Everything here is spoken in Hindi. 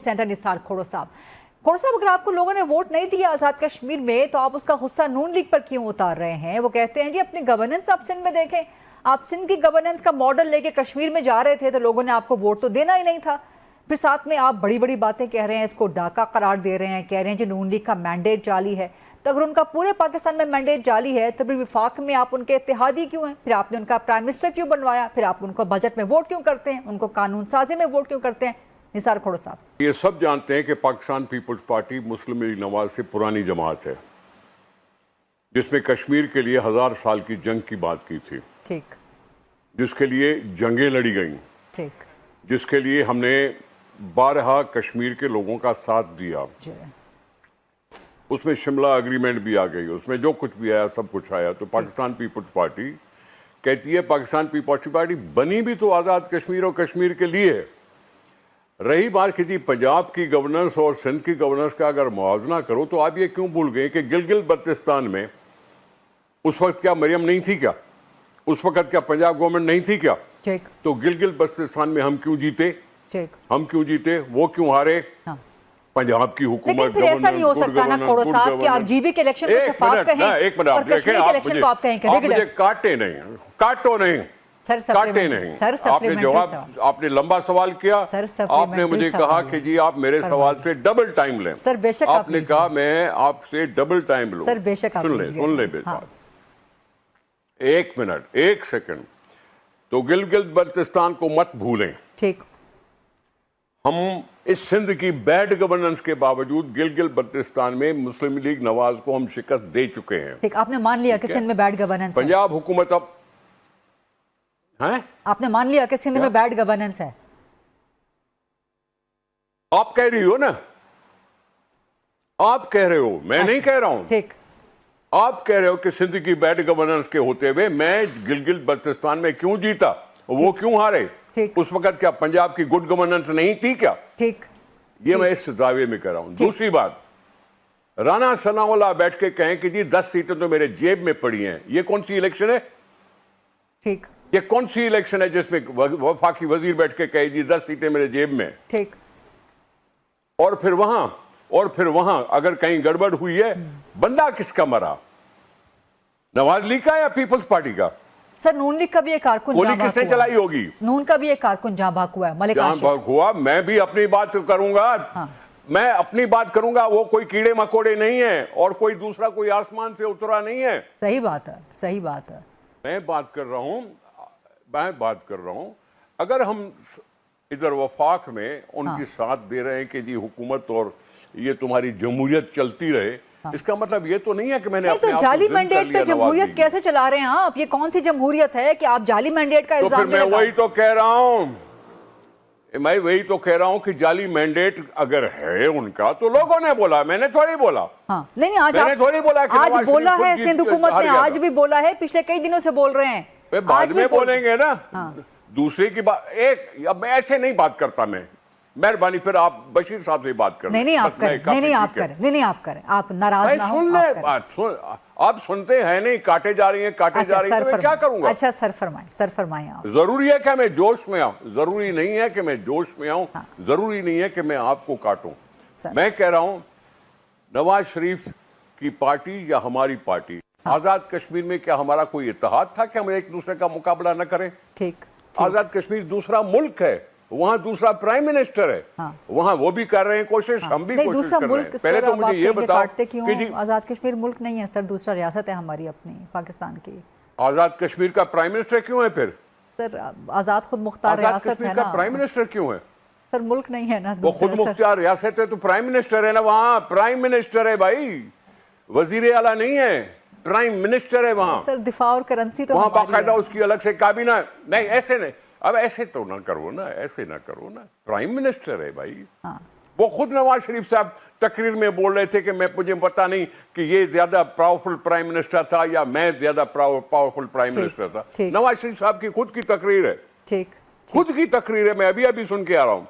सेंटर निसार खोड़ो साहब, अगर आपको लोगों ने वोट नहीं दिया आजाद कश्मीर में तो आप उसका गुस्सा नून लीग पर क्यों उतार रहे हैं? वो कहते हैं जी अपनी गवर्नेंस आप सिंध में देखें, आप सिंध की गवर्नेंस का मॉडल लेके कश्मीर में जा रहे थे तो लोगों ने आपको वोट तो देना ही नहीं था। फिर साथ में आप बड़ी बड़ी बातें कह रहे हैं, इसको डाका करार दे रहे हैं, कह रहे हैं जी नून लीग का मैंडेट जाली है। तो अगर उनका पूरे पाकिस्तान में मैंडेट जाली है तो फिर विफाक में आप उनके इत्तेहादी क्यों हैं? फिर आपने उनका प्राइम मिनिस्टर क्यों बनवाया? फिर आप उनको बजट में वोट क्यों करते हैं? उनको कानून साजी में वोट क्यों करते हैं? निसार खोड़ो साहब, ये सब जानते हैं कि पाकिस्तान पीपल्स पार्टी मुस्लिम लीग नवाज से पुरानी जमात है, जिसमें कश्मीर के लिए 1000 साल की जंग की बात की थी, ठीक, जिसके लिए जंगें लड़ी गई, ठीक, जिसके लिए हमने 12 कश्मीर के लोगों का साथ दिया। उसमें शिमला एग्रीमेंट भी आ गई, उसमें जो कुछ भी आया सब कुछ आया। तो पाकिस्तान पीपल्स पार्टी कहती है पाकिस्तान पीपल्स पार्टी बनी भी तो आज़ाद कश्मीर और कश्मीर के लिए है। रही बात कि पंजाब की गवर्नेंस और सिंध की गवर्नेंस का अगर मुआवजा करो तो आप ये क्यों भूल गए कि गिलगित बल्तिस्तान में उस वक्त क्या मरियम नहीं थी क्या? उस वक्त क्या पंजाब गवर्नमेंट नहीं थी क्या? ठीक। तो गिलगित बल्तिस्तान में हम क्यों जीते? ठीक। हम क्यों जीते? वो क्यों हारे? हाँ। पंजाब की हुकूमत। लेकिन फिर ऐसा नहीं हो सकता ना खोड़ो साहब कि आप जीबी के इलेक्शन को शफाफ कहें और कश्मीर के इलेक्शन को आप कहें आप मुझे काटे नहीं, काटो नहीं, काटे नहीं। आपने लंबा सवाल किया, आपने मुझे कहा कि जी आप मेरे सवाल से डबल टाइम लें। सर बेशक आपने कहा मैं आपसे डबल टाइम लूं। सर बेशक सुन ले बेटा, एक मिनट, एक सेकंड। तो गिलगित बल्तिस्तान को मत भूलें। ठीक। हम इस सिंध की बैड गवर्नेंस के बावजूद गिलगित बल्तिस्तान में मुस्लिम लीग नवाज को हम शिकस्त दे चुके हैं। ठीक, आपने मान लिया कि सिंध में बैड गवर्नेंस है। पंजाब हुकूमत अब है, आपने मान लिया कि सिंध में बैड गवर्नेंस है। आप कह रही हो ना, आप कह रहे हो, मैं नहीं कह रहा हूं। ठीक। आप कह रहे हो कि सिंध की बैड गवर्नेंस के होते हुए मैं गिलगित बल्तिस्तान में क्यों जीता, वो क्यों हारे? उस वक्त क्या पंजाब की गुड गवर्नेंस नहीं थी क्या? ठीक। ये मैं इस दावे में कह रहा हूं। दूसरी बात, राना सनाउल्लाह बैठ के कहें कि जी 10 सीटें तो मेरे जेब में पड़ी हैं, ये कौन सी इलेक्शन है? ठीक, ये कौन सी इलेक्शन है जिसमें वफाकी वजीर बैठ के कहे जी 10 सीटें मेरे जेब में? ठीक। और फिर वहां अगर कहीं गड़बड़ हुई है, बंदा किसका मरा? नवाज लीग का या पीपल्स पार्टी का? सर नून लीग का भी एक कारकुन गोली किसने चलाई होगी? नून का भी एक कारकुन जहां भाग हुआ है, मलिक आशिक। जहां भाग हुआ, मैं भी अपनी बात करूंगा। हाँ। मैं अपनी बात करूंगा, वो कोई कीड़े मकोड़े नहीं है और कोई दूसरा कोई आसमान से उतरा नहीं है। सही बात है, सही बात है। मैं बात कर रहा हूं अगर हम इधर वफाक में उनकी साथ दे रहे हैं कि जी हुकूमत और ये तुम्हारी जमहूरियत चलती रहे, इसका मतलब ये तो नहीं है कि मैंने अपने तो जाली मैंडेट पे जमहूरियत कैसे चला रहे हैं आप? ये कौन सी जमहूरियत है कि आप जाली मैंडेट का इल्जाम? तो फिर मैं वही तो कह रहा हूं कि जाली मैंडेट अगर है उनका तो लोगों ने बोला, मैंने थोड़ी बोला। हाँ। नहीं आज मैंने थोड़ी बोला कि आज बोला है, सिंध हुकूमत ने आज भी बोला है, पिछले कई दिनों से बोल रहे हैं। बाद में बोलेंगे ना। हाँ। दूसरे की बात अब मैं ऐसे नहीं बात करता। मैं मेहरबानी फिर आप बशीर साहब से बात करें। नहीं आप करें, आप नाराज ना हो। आप सुनते हैं नहीं, काटे जा रही हैं, जा रही हैं, मैं क्या करूंगा? अच्छा सर फरमाएं आप। जरूरी है कि मैं जोश में आऊं? जरूरी नहीं है कि मैं जोश में आऊं। जरूरी नहीं है कि मैं आपको काटूं। मैं कह रहा हूं नवाज शरीफ की पार्टी या हमारी पार्टी, आजाद कश्मीर में क्या हमारा कोई इत्तेहाद था कि हम एक दूसरे का मुकाबला न करें? ठीक। आजाद कश्मीर दूसरा मुल्क है, वहां दूसरा प्राइम मिनिस्टर है। हाँ। वहां वो भी कर रहे हैं कोशिश, हम भी कोशिश कर रहे हैं। पहले तो मुझे ये बताओ कि जी आजाद कश्मीर मुल्क नहीं है सर, दूसरा रियासत है हमारी अपनी पाकिस्तान की। आजाद कश्मीर का प्राइम मिनिस्टर क्यों है फिर? सर आजाद खुद मुख्तार रियासत है ना। का प्राइम मिनिस्टर क्यों है? सर मुल्क नहीं है ना, वो खुद मुख्तार रियासत है तो प्राइम मिनिस्टर है ना। वहां प्राइम मिनिस्टर है भाई, वजीर आला नहीं है, प्राइम मिनिस्टर है वहां। सर दिफा और करेंसी तो वहां बाकायदा उसकी अलग से काबीना नहीं। ऐसे नहीं, अब ऐसे तो ना करो ना, ऐसे ना करो ना। प्राइम मिनिस्टर है भाई। हाँ। वो खुद नवाज शरीफ साहब तकरीर में बोल रहे थे कि मुझे पता नहीं कि ये ज्यादा पावरफुल प्राइम मिनिस्टर था या मैं ज्यादा पावरफुल प्राइम मिनिस्टर था। नवाज शरीफ साहब की खुद की तकरीर है। ठीक, खुद की तकरीर है, मैं अभी सुन के आ रहा हूं।